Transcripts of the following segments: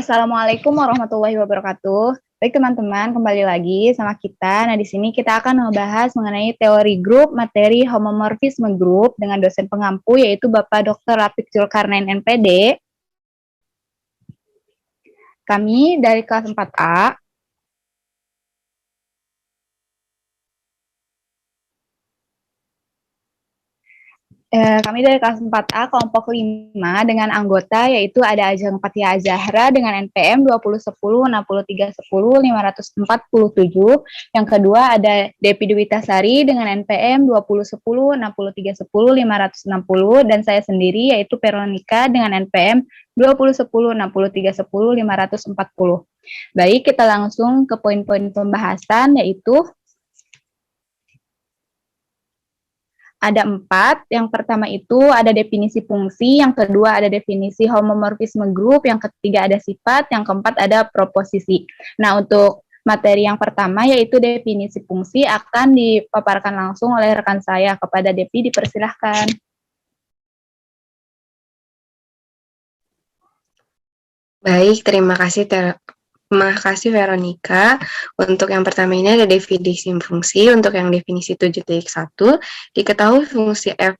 Assalamualaikum warahmatullahi wabarakatuh. Baik teman-teman, kembali lagi sama kita. Nah, di sini kita akan membahas mengenai teori grup, materi homomorfisme grup dengan dosen pengampu yaitu Bapak Dr. Rafiq Zulkarnain NPD. Kami dari kelas 4A. Kami dari kelas 4A kelompok 5 dengan anggota yaitu ada Ajeng Fathia Zahra dengan NPM 2010-6310-547. Yang kedua ada Depi Dwitasari dengan NPM 2010-6310-560 dan saya sendiri yaitu Veronica dengan NPM 2010-6310-540. Baik, kita langsung ke poin-poin pembahasan yaitu ada 4. Yang pertama itu ada definisi fungsi, yang kedua ada definisi homomorfisme grup, yang ketiga ada sifat, yang keempat ada proposisi. Nah, untuk materi yang pertama yaitu definisi fungsi akan dipaparkan langsung oleh rekan saya. Kepada Depi dipersilahkan. Baik, terima kasih Veronica. Untuk yang pertama ini ada definisi fungsi. Untuk yang definisi 7.1, diketahui fungsi f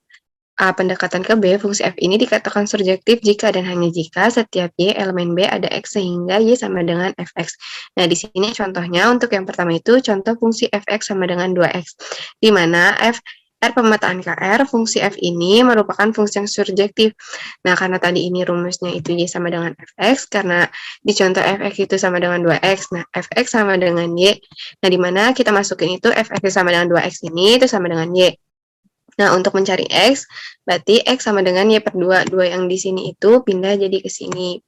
pendekatan ke B, fungsi f ini dikatakan surjektif jika dan hanya jika setiap y elemen B ada x sehingga y sama dengan fx. Nah, di sini contohnya untuk yang pertama itu contoh fungsi fx sama dengan 2x, di mana R pemetaan KR, fungsi f ini merupakan fungsi yang surjektif. Nah, karena tadi ini rumusnya itu y sama dengan fx, karena di contoh fx itu sama dengan 2x, nah fx sama dengan y. Nah, di mana kita masukin itu fx sama dengan 2x ini, itu sama dengan y. Nah, untuk mencari x, berarti x sama dengan y per 2. 2 yang di sini itu pindah jadi ke sini.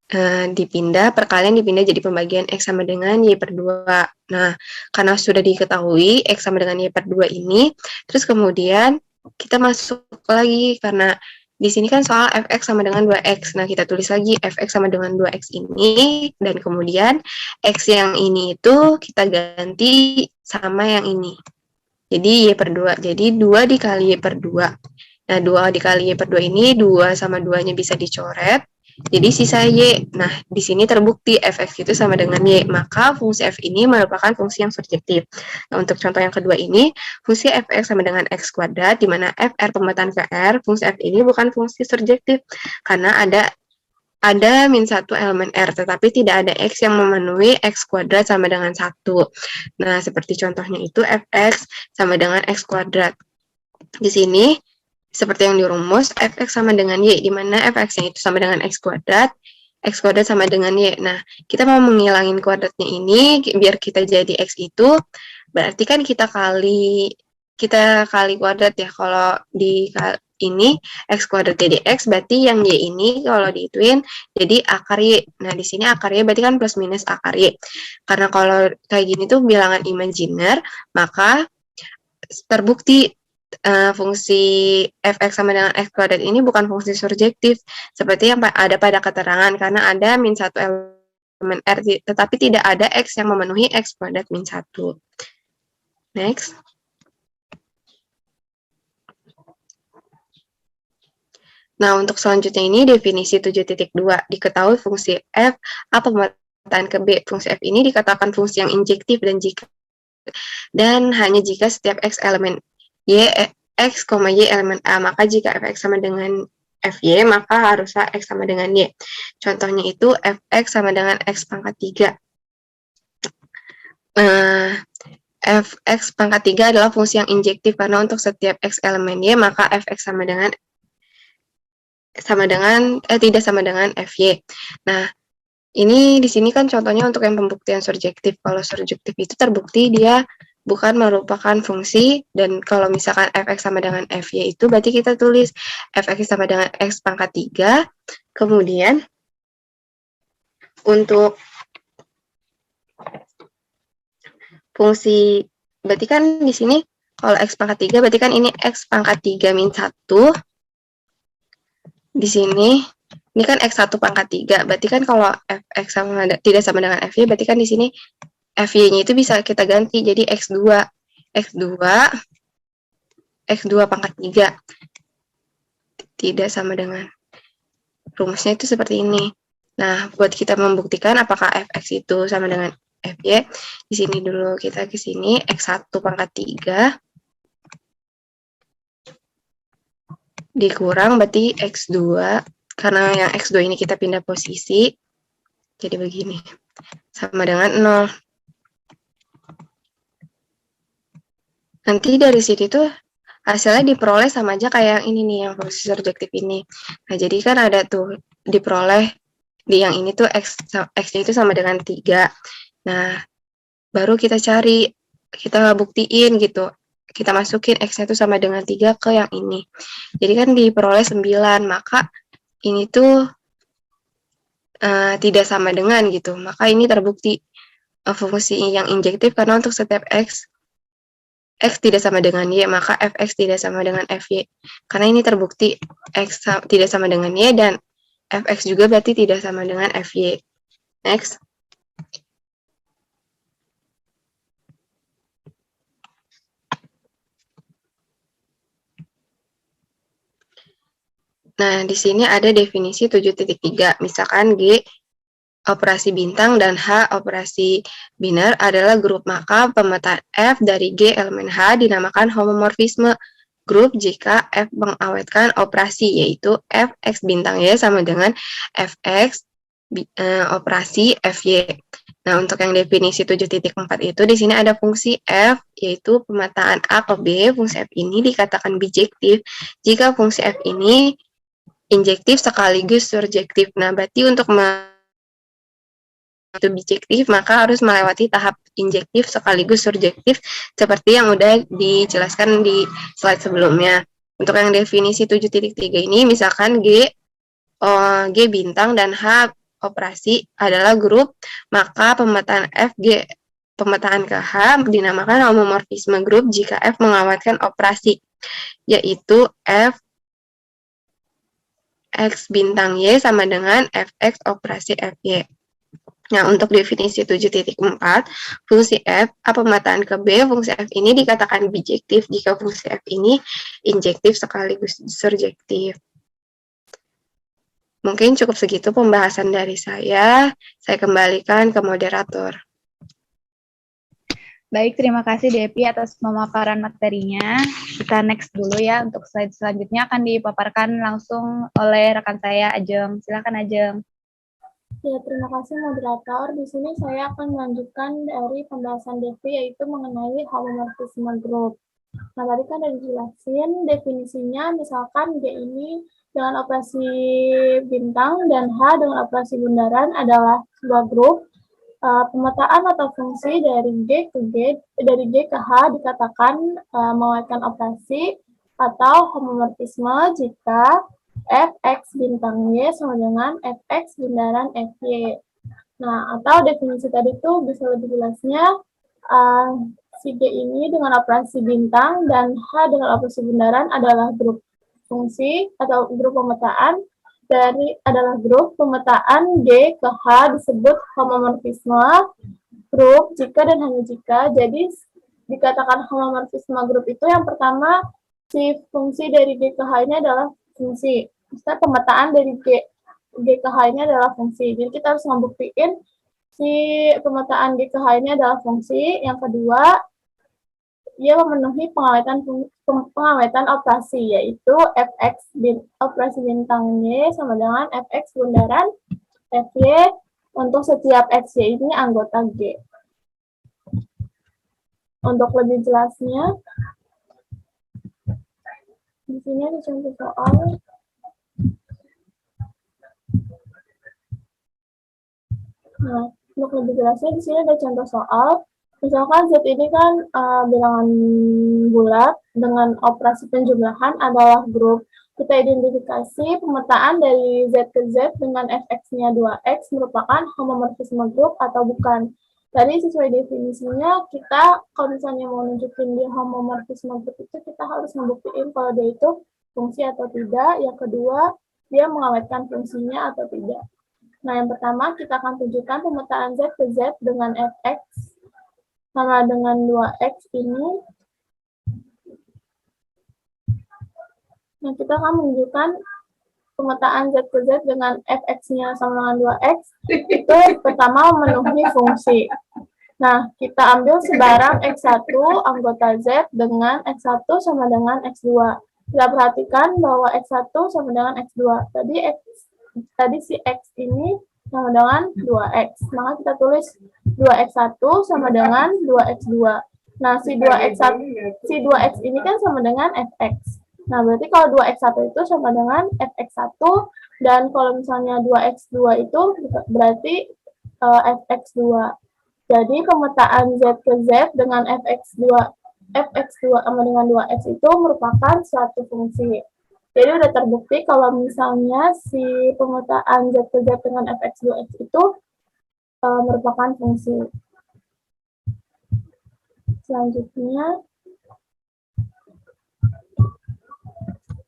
Perkalian dipindah jadi pembagian x sama dengan y per 2. Nah, karena sudah diketahui x sama dengan y per 2 ini, terus kemudian kita masuk lagi, karena di sini kan soal fx sama dengan 2x. Nah, kita tulis lagi fx sama dengan 2x ini, dan kemudian x yang ini itu kita ganti sama yang ini. Jadi y per 2. Jadi 2 dikali y per 2. Nah, 2 dikali y per 2 ini, 2 sama 2-nya bisa dicoret. Jadi sisa y. Nah, di sini terbukti fx itu sama dengan y. Maka fungsi f ini merupakan fungsi yang surjektif. Nah, untuk contoh yang kedua ini, fungsi fx sama dengan x kuadrat, di mana fr pemetaan kr, fungsi f ini bukan fungsi surjektif. Karena ada min 1 elemen R, tetapi tidak ada X yang memenuhi X kuadrat sama dengan 1. Nah, seperti contohnya itu fx sama dengan X kuadrat. Di sini, seperti yang dirumus, fx sama dengan y, di mana fx-nya itu sama dengan X kuadrat sama dengan y. Nah, kita mau menghilangin kuadratnya ini, biar kita jadi X itu, berarti kan kita kali kuadrat ya. Kalau di ini x kuadrat jadi x, berarti yang y ini kalau diituin jadi akar y. Nah, di sini akar y berarti kan plus minus akar y. Karena kalau kayak gini tuh bilangan imajiner, maka terbukti fungsi fx sama dengan x kuadrat ini bukan fungsi surjektif seperti yang ada pada keterangan, karena ada min 1 elemen R, tetapi tidak ada x yang memenuhi x kuadrat min 1. Next. Nah, untuk selanjutnya ini definisi 7.2. Diketahui fungsi f A pemetaan ke B. Fungsi f ini dikatakan fungsi yang injektif dan hanya jika setiap x elemen y, x, y elemen A. Maka jika fx sama dengan fy, maka haruslah x sama dengan y. Contohnya itu fx sama dengan x pangkat 3. Fx pangkat 3 adalah fungsi yang injektif karena untuk setiap x elemen y, maka fx tidak sama dengan fy. Nah, ini di sini kan contohnya untuk yang pembuktian surjektif. Kalau surjektif itu terbukti dia bukan merupakan fungsi, dan kalau misalkan fx sama dengan fy itu berarti kita tulis fx sama dengan x pangkat 3. Kemudian untuk fungsi, berarti kan di sini kalau x pangkat 3 berarti kan ini x pangkat 3 min 1. Di sini ini kan x1 pangkat 3, berarti kan kalau fx tidak sama dengan fy, berarti kan di sini fy-nya itu bisa kita ganti jadi x2 pangkat 3. Tidak sama dengan, rumusnya itu seperti ini. Nah, buat kita membuktikan apakah fx itu sama dengan fy, di sini dulu kita ke sini, x1 pangkat 3 dikurang berarti x2, karena yang x2 ini kita pindah posisi, jadi begini, sama dengan 0. Nanti dari sini tuh hasilnya diperoleh sama aja kayak yang ini nih, yang fungsi surjektif ini. Nah, jadi kan ada tuh diperoleh di yang ini tuh x-nya itu sama dengan 3. Nah, baru kita cari, kita buktiin gitu. Kita masukin x-nya itu sama dengan 3 ke yang ini. Jadi kan diperoleh 9, maka ini tuh tidak sama dengan gitu. Maka ini terbukti fungsi yang injektif karena untuk setiap x tidak sama dengan y, maka fx tidak sama dengan fy. Karena ini terbukti x tidak sama dengan y dan fx juga berarti tidak sama dengan fy. Next. Nah, di sini ada definisi 7.3. Misalkan G operasi bintang dan H operasi biner adalah grup, maka pemetaan F dari G elemen H dinamakan homomorfisme grup jika F mengawetkan operasi, yaitu F X bintang Y sama dengan Fx operasi Fy. Nah, untuk yang definisi 7.4 itu di sini ada fungsi F, yaitu pemetaan A ke B. Fungsi F ini dikatakan bijektif jika fungsi F ini injektif sekaligus surjektif. Nah, berarti untuk itu bijektif, maka harus melewati tahap injektif sekaligus surjektif seperti yang udah dijelaskan di slide sebelumnya. Untuk yang definisi 7.3 ini, misalkan G bintang dan H operasi adalah grup, maka pemetaan pemetaan ke H dinamakan homomorfisme grup jika F mengawetkan operasi, yaitu F X bintang Y sama dengan Fx operasi Fy. Nah, untuk definisi 7.4, fungsi F, pemetaan ke B, fungsi F ini dikatakan bijektif jika fungsi F ini injektif sekaligus surjektif. Mungkin cukup segitu pembahasan dari saya. Saya kembalikan ke moderator. Baik, terima kasih Depi atas pemaparan materinya. Kita next dulu ya, untuk slide selanjutnya akan dipaparkan langsung oleh rekan saya, Ajeng. Silakan Ajeng. Ya, terima kasih moderator. Di sini saya akan melanjutkan dari pembahasan Devi, yaitu mengenai homomorfisme grup. Nah, tadi kan udah dijelasin definisinya, misalkan G ini dengan operasi bintang dan H dengan operasi bundaran adalah sebuah grup. Pemetaan atau fungsi dari G ke H dikatakan mengawetkan operasi atau homomorfisme jika Fx bintang Y sama dengan Fx bundaran Fy. Nah, atau definisi tadi itu bisa lebih jelasnya, si G ini dengan operasi bintang dan H dengan operasi bundaran adalah grup fungsi atau grup pemetaan adalah grup pemetaan G ke H disebut homomorfisme grup jika dan hanya jika. Jadi dikatakan homomorfisme grup itu yang pertama si fungsi dari G ke H ini adalah fungsi. Maksudnya pemetaan dari G ke H ini adalah fungsi. Jadi kita harus membuktikan si pemetaan G ke H ini adalah fungsi. Yang kedua, ia memenuhi pengawetan operasi, yaitu Fx operasi bintang Y sama dengan Fx bundaran Fy untuk setiap X, Y ini anggota G. Untuk lebih jelasnya, di sini ada contoh soal. Nah, untuk lebih jelasnya di sini ada contoh soal. Misalkan Z ini kan bilangan bulat dengan operasi penjumlahan adalah grup. Kita identifikasi pemetaan dari Z ke Z dengan Fx-nya 2X merupakan homomorfisme grup atau bukan. Tadi sesuai definisinya, kita kalau misalnya mau nunjukin dia homomorfisme grup itu, kita harus membuktikan kalau dia itu fungsi atau tidak. Yang kedua, dia mengawetkan fungsinya atau tidak. Nah, yang pertama kita akan tunjukkan pemetaan Z ke Z dengan Fx sama dengan 2X ini. Nah, kita akan menunjukkan pemetaan Z ke Z dengan fx-nya sama dengan 2x, itu pertama memenuhi fungsi. Nah, kita ambil sebarang X1 anggota Z dengan X1 sama dengan X2. Kita perhatikan bahwa X1 sama dengan X2. Tadi si X ini sama dengan 2X. Maka kita tulis 2X1 sama dengan 2X2. Nah, si 2X ini kan sama dengan Fx. Nah, berarti kalau 2X1 itu sama dengan Fx1, dan kalau misalnya 2X2 itu berarti Fx2. Jadi pemetaan Z ke Z dengan fx2 sama dengan 2x itu merupakan suatu fungsi. Jadi udah terbukti kalau misalnya si pemetaan Z ke Z dengan fx2x itu merupakan fungsi. Selanjutnya,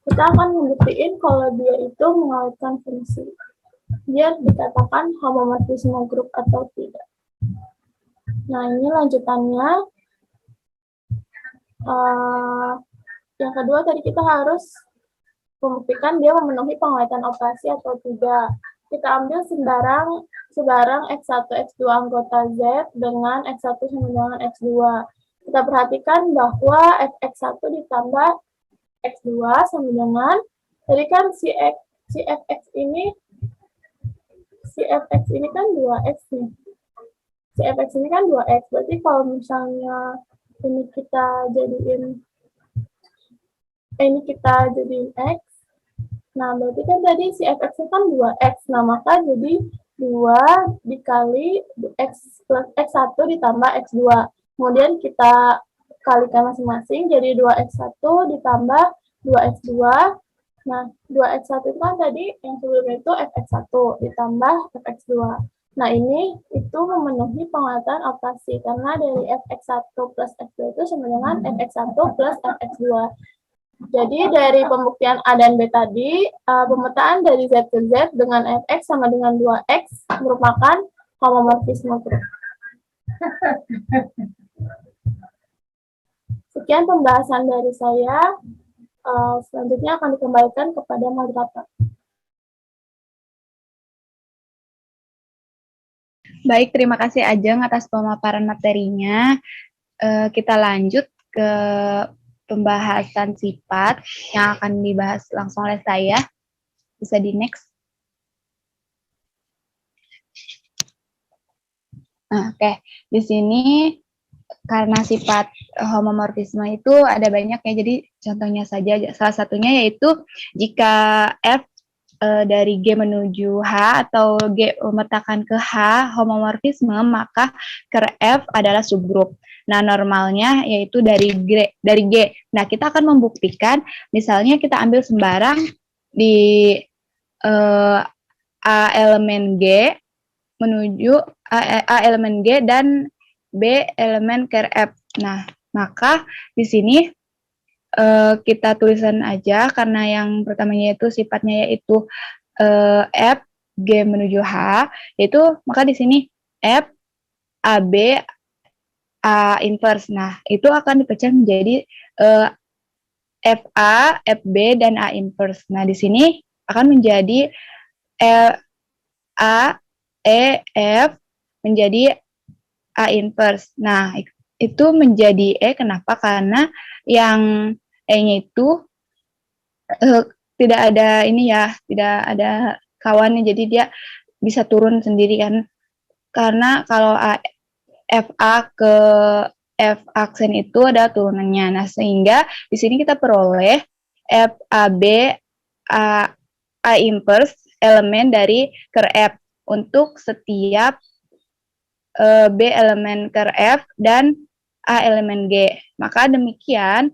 kita akan membuktikan kalau dia itu mengawetkan fungsi. Dia dikatakan homomorfisme grup atau tidak. Nah, ini lanjutannya. Yang kedua tadi kita harus membuktikan dia memenuhi pengawetan operasi atau tidak. Kita ambil sebarang X1, X2 anggota Z dengan X1 sama dengan X2. Kita perhatikan bahwa Fx1 ditambah X2 sama dengan, tadi kan si Fx ini kan 2X nih. Si Fx ini kan 2X, berarti kalau misalnya ini kita jadiin X, nah berarti kan tadi si Fx kan 2X, nah maka jadi 2 dikali X plus X1 ditambah X2, kemudian kita kalikan masing-masing, jadi 2X1 ditambah 2X2, nah 2X1 itu kan tadi yang sebelumnya itu Fx1 ditambah Fx2. Nah, ini itu memenuhi penguatan operasi, karena dari fx1 plus x2 itu sama dengan fx1 plus fx2. Jadi, dari pembuktian A dan B tadi, pemetaan dari Z ke Z dengan fx sama dengan 2x merupakan homomorfisme grup. Sekian pembahasan dari saya. Selanjutnya akan dikembalikan kepada moderator. Baik, terima kasih Ajeng atas pemaparan materinya. Kita lanjut ke pembahasan sifat yang akan dibahas langsung oleh saya. Bisa di next. Nah, oke. Di sini karena sifat homomorfisme itu ada banyak ya, jadi contohnya saja, salah satunya yaitu jika F dari G menuju H atau G memetakan ke H homomorfisme, maka ker F adalah subgrup. Nah, normalnya yaitu dari G. Nah, kita akan membuktikan, misalnya kita ambil sembarang di A elemen G menuju A elemen G dan B elemen ker F. Nah, maka di sini kita tulisan aja, karena yang pertamanya itu sifatnya yaitu F G menuju H, yaitu maka di sini F AB A inverse. Nah, itu akan dipecah menjadi FA, FB dan A inverse. Nah, di sini akan menjadi A E F menjadi A inverse. Nah, itu menjadi E, kenapa? Karena yang E-nya itu tidak ada ini ya, tidak ada kawannya, jadi dia bisa turun sendiri kan. Karena kalau FA ke F aksen itu ada turunannya. Nah, sehingga di sini kita peroleh FAB A inverse elemen dari ker F untuk setiap B elemen ker F dan A elemen G. Maka demikian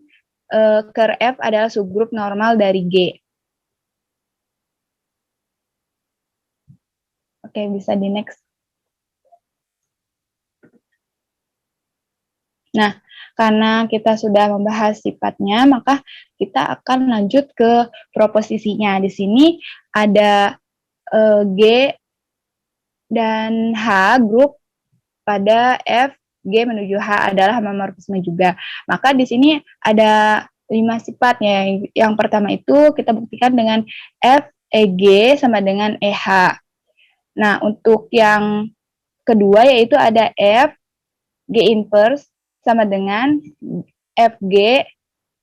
ker F adalah subgrup normal dari G. Oke, bisa di next. Nah, karena kita sudah membahas sifatnya, maka kita akan lanjut ke proposisinya. Di sini ada G dan H, grup pada F, G menuju H adalah homomorfisme juga. Maka di sini ada 5 sifatnya. Yang pertama itu kita buktikan dengan F EG sama dengan EH. Nah, untuk yang kedua yaitu ada F, G inverse sama dengan FG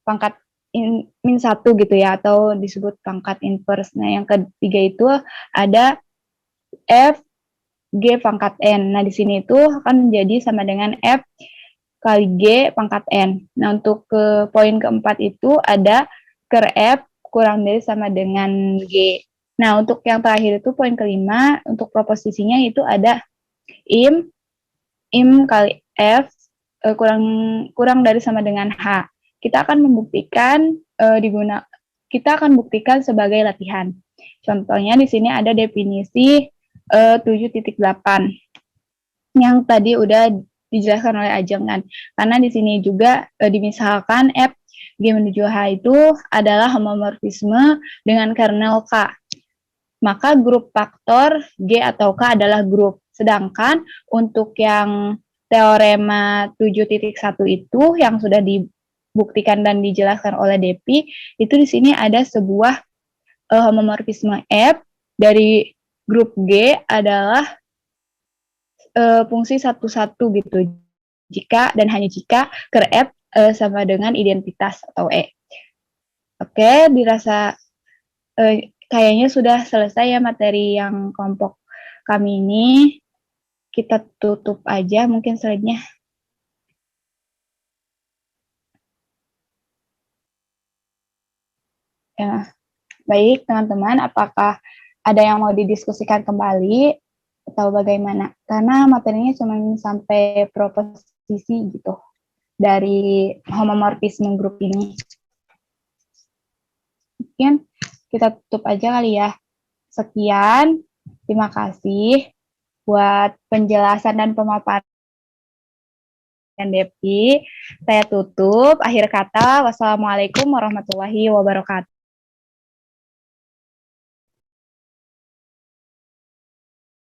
pangkat min 1 gitu ya, atau disebut pangkat inverse. Nah, yang ketiga itu ada F, G pangkat N. Nah, di sini itu akan menjadi sama dengan F kali G pangkat N. Nah, untuk ke poin keempat itu ada ker F kurang dari sama dengan G. Nah, untuk yang terakhir itu poin kelima, untuk proposisinya itu ada im kali F kurang dari sama dengan H. Kita akan membuktikan kita akan buktikan sebagai latihan. Contohnya di sini ada definisi 7.8 yang tadi udah dijelaskan oleh Ajeng kan. Karena di sini juga dimisalkan F G menuju H itu adalah homomorfisme dengan kernel K. Maka grup faktor G atau K adalah grup. Sedangkan untuk yang teorema 7.1 itu yang sudah dibuktikan dan dijelaskan oleh Depi, itu di sini ada sebuah homomorfisme F dari grup G adalah fungsi satu-satu gitu. Jika dan hanya jika ker F sama dengan identitas atau E. Oke, dirasa kayaknya sudah selesai ya materi yang kelompok kami ini. Kita tutup aja mungkin slide-nya. Ya, baik teman-teman, apakah ada yang mau didiskusikan kembali atau bagaimana? Karena materinya cuma sampai proposisi gitu dari homomorfisme grup ini. Mungkin kita tutup aja kali ya. Sekian, terima kasih buat penjelasan dan pemaparan Depi. Saya tutup. Akhir kata, wassalamualaikum warahmatullahi wabarakatuh.